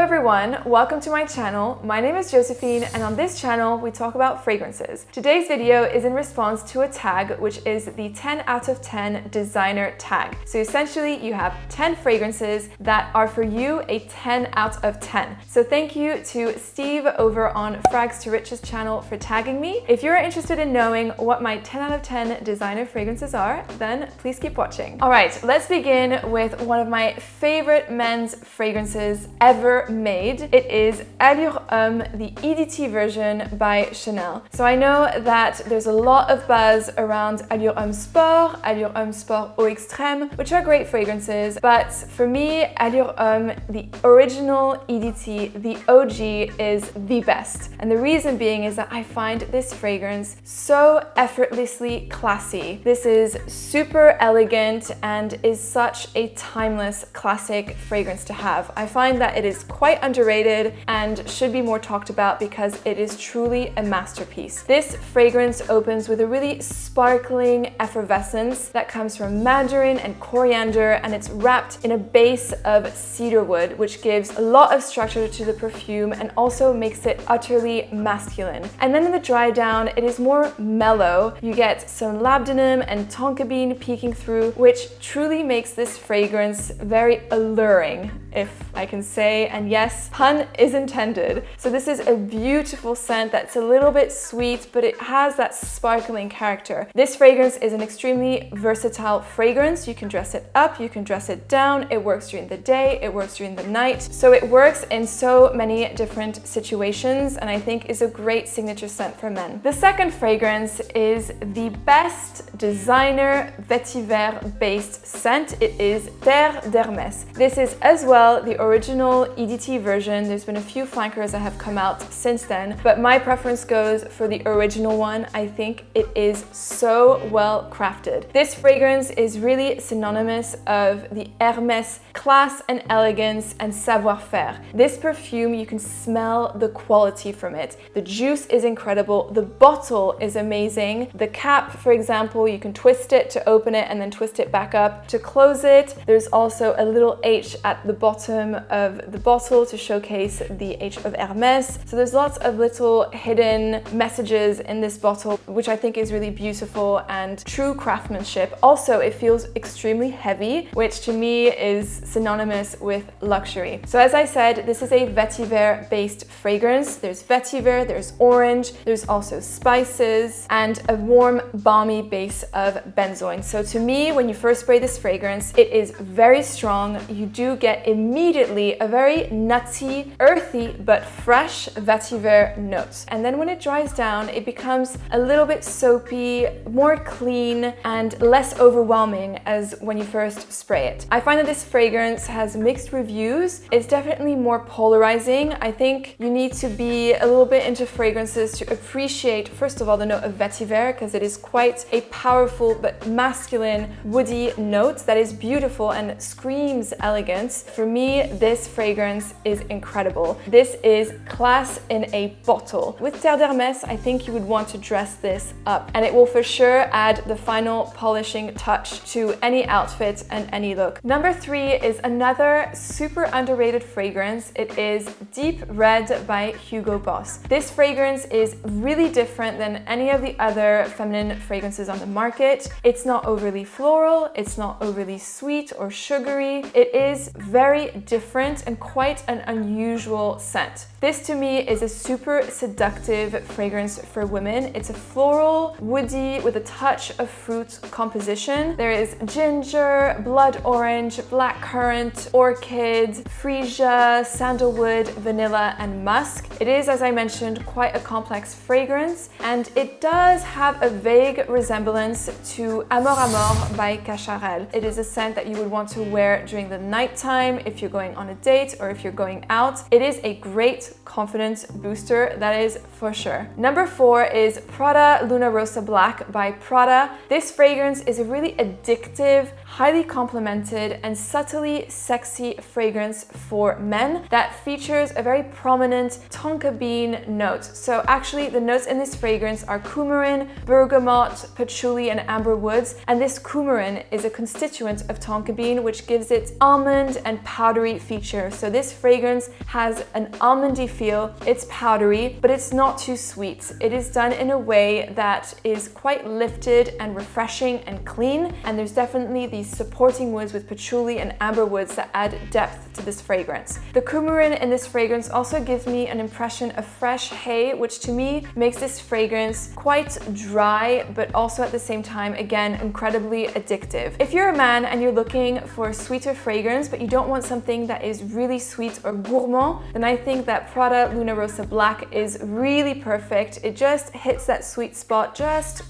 everyone, welcome to my channel. My name is Josephine and on this channel we talk about fragrances. Today's video is in response to a tag which is the 10 out of 10 designer tag. So essentially you have 10 fragrances that are for you a 10 out of 10. So thank you to Steve over on Frags to Riches channel for tagging me. If you're interested in knowing what my 10 out of 10 designer fragrances are, then please keep watching. All right, let's begin with one of my favorite men's fragrances ever made. It is Allure Homme, the EDT version by Chanel. So I know that there's a lot of buzz around Allure Homme Sport, Allure Homme Sport Eau Extrême, which are great fragrances, but for me, Allure Homme, the original EDT, the OG, is the best. And the reason being is that I find this fragrance so effortlessly classy. This is super elegant and is such a timeless classic fragrance to have. I find that it is quite underrated and should be more talked about because it is truly a masterpiece. This fragrance opens with a really sparkling effervescence that comes from mandarin and coriander, and it's wrapped in a base of cedarwood, which gives a lot of structure to the perfume and also makes it utterly masculine. And then in the dry down, it is more mellow. You get some labdanum and tonka bean peeking through, which truly makes this fragrance very alluring, if I can say, and yes, pun is intended. So this is a beautiful scent that's a little bit sweet, but it has that sparkling character. This fragrance is an extremely versatile fragrance. You can dress it up, you can dress it down. It works during the day, it works during the night. So it works in so many different situations, and I think is a great signature scent for men. The second fragrance is the best designer vetiver based scent. It is Terre d'Hermes. This is as well the original EDT version. There's been a few flankers that have come out since then, but my preference goes for the original one. I think it is so well crafted. This fragrance is really synonymous of the Hermes class and elegance and savoir-faire. This perfume, you can smell the quality from it. The juice is incredible. The bottle is amazing. The cap, for example, you can twist it to open it and then twist it back up to close it. There's also a little H at the bottom of the bottle to showcase the H of Hermes. So there's lots of little hidden messages in this bottle, which I think is really beautiful and true craftsmanship. Also, it feels extremely heavy, which to me is synonymous with luxury. So as I said, this is a vetiver based fragrance. There's vetiver, there's orange, there's also spices, and a warm, balmy base of benzoin. So to me, when you first spray this fragrance, it is very strong. You do get immediately a very nutty, earthy, but fresh vetiver note. And then when it dries down, it becomes a little bit soapy, more clean, and less overwhelming as when you first spray it. I find that this fragrance has mixed reviews. It's definitely more polarizing. I think you need to be a little bit into fragrances to appreciate, first of all, the note of vetiver, because it is quite a powerful but masculine, woody note that is beautiful and screams elegance. For me, this fragrance is incredible. This is class in a bottle. With Terre d'Hermes, I think you would want to dress this up, and it will for sure add the final polishing touch to any outfit and any look. Number 3 is another super underrated fragrance. It is Deep Red by Hugo Boss. This fragrance is really different than any of the other feminine fragrances on the market. It's not overly floral, it's not overly sweet or sugary. It is very different and quite an unusual scent. This to me is a super seductive fragrance for women. It's a floral, woody, with a touch of fruit composition. There is ginger, blood orange, blackcurrant, orchid, freesia, sandalwood, vanilla, and musk. It is, as I mentioned, quite a complex fragrance, and it does have a vague resemblance to Amor Amor by Cacharel. It is a scent that you would want to wear during the nighttime if you're going on a date or if you're going out. It is a great confidence booster, that is for sure. Number 4 is Prada Luna Rossa Black by Prada. This fragrance is a really addictive, highly complemented and subtly sexy fragrance for men that features a very prominent tonka bean note. So actually the notes in this fragrance are coumarin, bergamot, patchouli, and amber woods. And this coumarin is a constituent of tonka bean, which gives it almond and powdery feature. So this fragrance has an almondy feel. It's powdery, but it's not too sweet. It is done in a way that is quite lifted and refreshing and clean. And there's definitely these supporting woods with patchouli and amber woods that add depth to this fragrance. The coumarin in this fragrance also gives me an impression of fresh hay, which to me makes this fragrance quite dry, but also at the same time, again, incredibly addictive. If you're a man and you're looking for a sweeter fragrance, but you don't want something that is really sweet or gourmand, then I think that Prada Luna Rossa Black is really perfect. It just hits that sweet spot just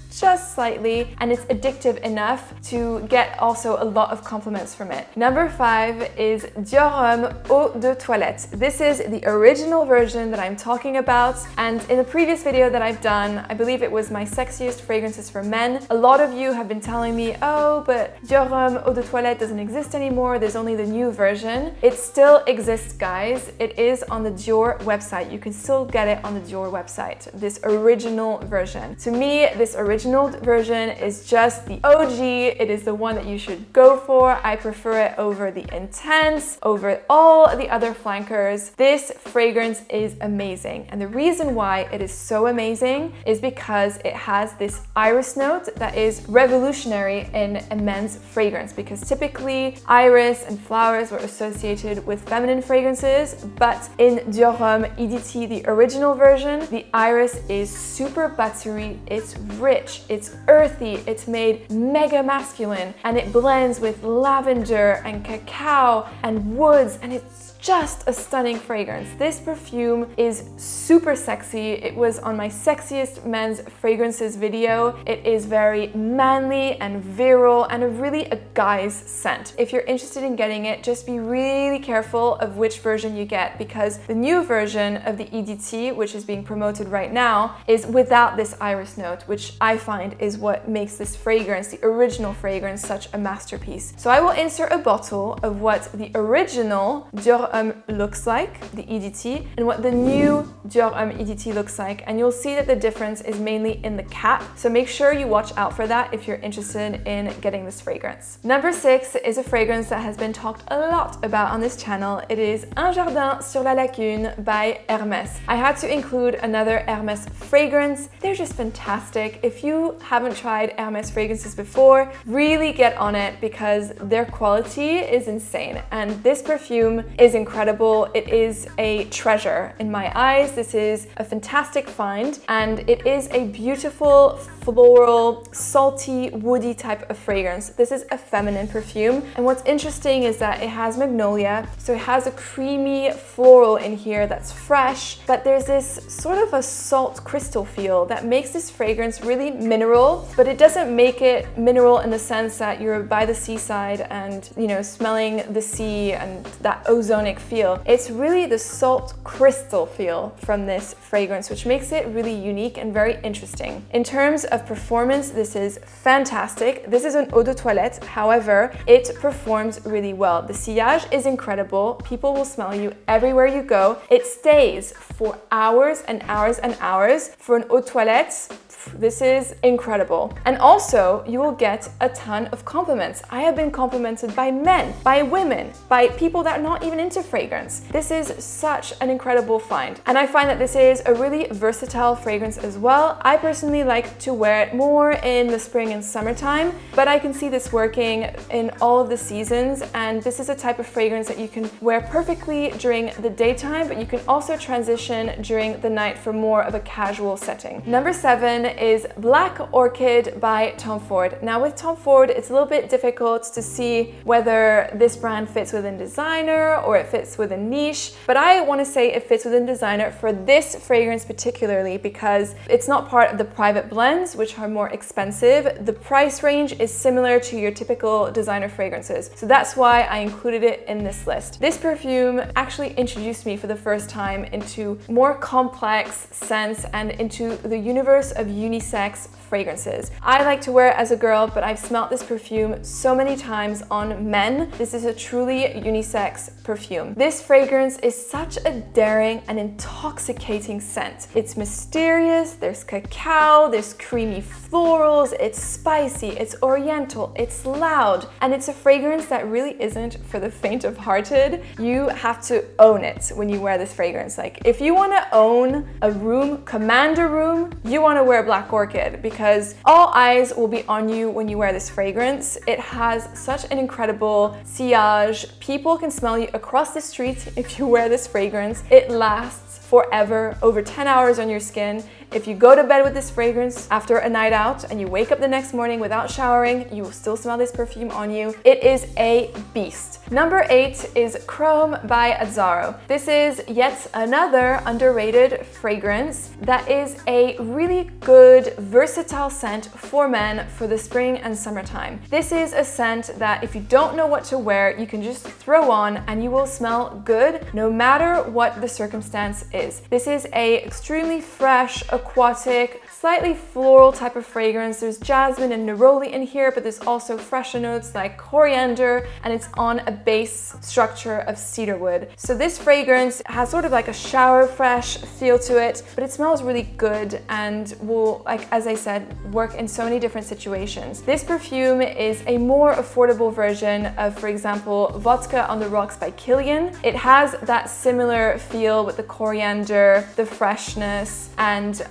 slightly, and it's addictive enough to get also a lot of compliments from it. Number 5 is Dior Homme Eau de Toilette. This is the original version that I'm talking about, and in the previous video that I've done, I believe it was my sexiest fragrances for men, a lot of you have been telling me, oh, but Dior Homme Eau de Toilette doesn't exist anymore, there's only the new version. It still exists, guys. It is on the Dior website. You can still get it on the Dior website, this original version. To me, this original version is just the OG. It is the one that you should go for. I prefer it over the Intense, over all the other flankers. This fragrance is amazing. And the reason why it is so amazing is because it has this iris note that is revolutionary in a men's fragrance, because typically iris and flowers were associated with feminine fragrances, but in Dior Homme EDT, the original version, the iris is super buttery, it's rich, it's earthy, it's made mega masculine, and it blends with lavender and cacao and woods, and it's just a stunning fragrance. This perfume is super sexy. It was on my sexiest men's fragrances video. It is very manly and virile and really a guy's scent. If you're interested in getting it, just be really careful of which version you get, because the new version of the EDT, which is being promoted right now, is without this iris note, which I find is what makes this fragrance, the original fragrance, such a masterpiece. So I will insert a bottle of what the original Dior Homme looks like, the EDT, and what the new Dior Homme EDT looks like, and you'll see that the difference is mainly in the cap, so make sure you watch out for that if you're interested in getting this fragrance. Number 6 is a fragrance that has been talked a lot about on this channel. It is Un Jardin sur la Lagune by Hermes. I had to include another Hermes fragrance. They're just fantastic. If you haven't tried Hermes fragrances before, really get on it, because their quality is insane, and this perfume is incredible. It is a treasure in my eyes. This is a fantastic find, and it is a beautiful floral, salty, woody type of fragrance. This is a feminine perfume, and what's interesting is that it has magnolia, so it has a creamy floral in here that's fresh, but there's this sort of a salt crystal feel that makes this fragrance really mineral, but it doesn't make it mineral in the sense that you're by the seaside and, you know, smelling the sea and that ozonic feel. It's really the salt crystal feel from this fragrance, which makes it really unique and very interesting. In terms of performance, this is fantastic. This is an eau de toilette, however, it performs really well. The sillage is incredible. People will smell you everywhere you go. It stays for hours and hours and hours. For an eau de toilette, this is incredible. And also, you will get a ton of compliments. I have been complimented by men, by women, by people that are not even into fragrance. This is such an incredible find. And I find that this is a really versatile fragrance as well. I personally like to wear it more in the spring and summertime, but I can see this working in all of the seasons. And this is a type of fragrance that you can wear perfectly during the daytime, but you can also transition during the night for more of a casual setting. Number 7 is Black Orchid by Tom Ford. Now with Tom Ford, it's a little bit difficult to see whether this brand fits within designer or it fits within niche, but I want to say it fits within designer for this fragrance particularly because it's not part of the private blends, which are more expensive. The price range is similar to your typical designer fragrances, so that's why I included it in this list. This perfume actually introduced me for the first time into more complex scents and into the universe of unisex fragrances. I like to wear it as a girl, but I've smelled this perfume so many times on men. This is a truly unisex perfume. This fragrance is such a daring and intoxicating scent. It's mysterious, there's cacao, there's creamy florals, it's spicy, it's oriental, it's loud, and it's a fragrance that really isn't for the faint of hearted. You have to own it when you wear this fragrance. Like, if you want to own a room, command a room, you want to wear Black Orchid, because all eyes will be on you when you wear this fragrance. It has such an incredible sillage. People can smell you across the street if you wear this fragrance. It lasts forever, over 10 hours on your skin. If you go to bed with this fragrance after a night out and you wake up the next morning without showering, you will still smell this perfume on you. It is a beast. Number 8 is Chrome by Azzaro. This is yet another underrated fragrance that is a really good, versatile scent for men for the spring and summertime. This is a scent that if you don't know what to wear, you can just throw on and you will smell good no matter what the circumstance is. This is a extremely fresh, aquatic, slightly floral type of fragrance. There's jasmine and neroli in here, but there's also fresher notes like coriander, and it's on a base structure of cedarwood. So this fragrance has sort of like a shower fresh feel to it, but it smells really good and will, like as I said, work in so many different situations. This perfume is a more affordable version of, for example, Vodka on the Rocks by Kilian. It has that similar feel with the coriander, the freshness, and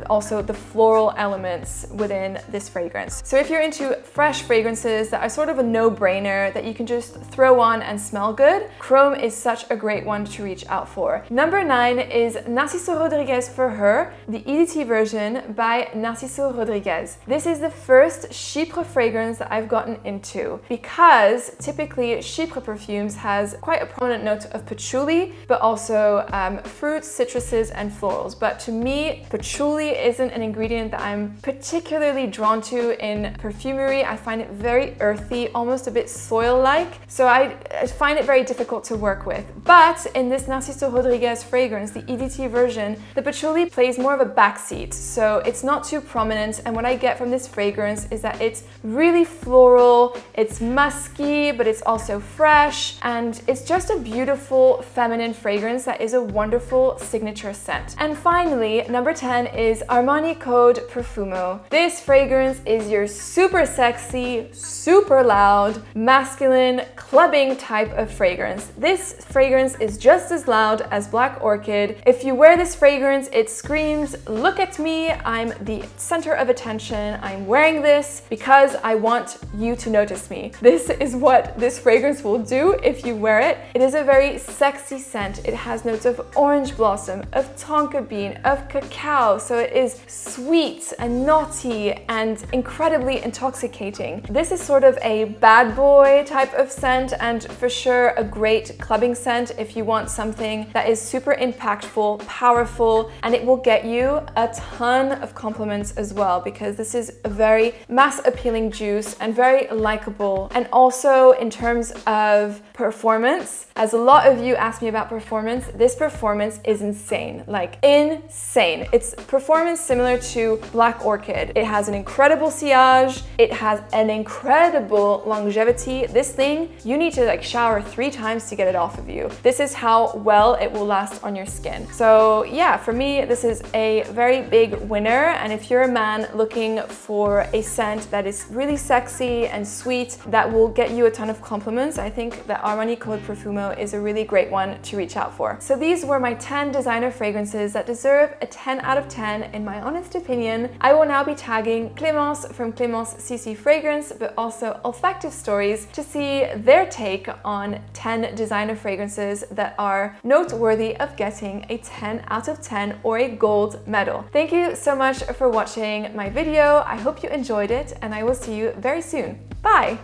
also the floral elements within this fragrance. So if you're into fresh fragrances that are sort of a no-brainer that you can just throw on and smell good, Chrome is such a great one to reach out for. Number 9 is Narciso Rodriguez for Her, the EDT version by Narciso Rodriguez. This is the first Chypre fragrance that I've gotten into, because typically Chypre perfumes has quite a prominent note of patchouli, but also fruits, citruses, and florals. But to me, patchouli isn't an ingredient that I'm particularly drawn to in perfumery. I find it very earthy, almost a bit soil-like, so I find it very difficult to work with. But in this Narciso Rodriguez fragrance, the EDT version, the patchouli plays more of a backseat, so it's not too prominent, and what I get from this fragrance is that it's really floral, it's musky, but it's also fresh, and it's just a beautiful feminine fragrance that is a wonderful signature scent. And finally, number 10 is Armani Code Profumo. This fragrance is your super sexy, super loud, masculine, clubbing type of fragrance. This fragrance is just as loud as Black Orchid. If you wear this fragrance, it screams, "Look at me, I'm the center of attention. I'm wearing this because I want you to notice me." This is what this fragrance will do if you wear it. It is a very sexy scent. It has notes of orange blossom, of tonka bean, of cacao, so it is sweet and naughty and incredibly intoxicating. This is sort of a bad boy type of scent, and for sure a great clubbing scent if you want something that is super impactful, powerful, and it will get you a ton of compliments as well, because this is a very mass appealing juice and very likable. And also in terms of performance, as a lot of you asked me about performance, this performance is insane, like insane. It's performance similar to Black Orchid. It has an incredible sillage, it has an incredible longevity. This thing, you need to like shower 3 times to get it off of you. This is how well it will last on your skin. So yeah, for me, this is a very big winner. And if you're a man looking for a scent that is really sexy and sweet, that will get you a ton of compliments, I think that Armani Code Profumo is a really great one to reach out for. So these were my 10 designer fragrances that deserve a 10 out of 10 in my honest opinion. I will now be tagging Clémence from Clémence CC Fragrance, but also Olfactive Stories to see their take on 10 designer fragrances that are noteworthy of getting a 10 out of 10 or a gold medal. Thank you so much for watching my video. I hope you enjoyed it, and I will see you very soon. Bye!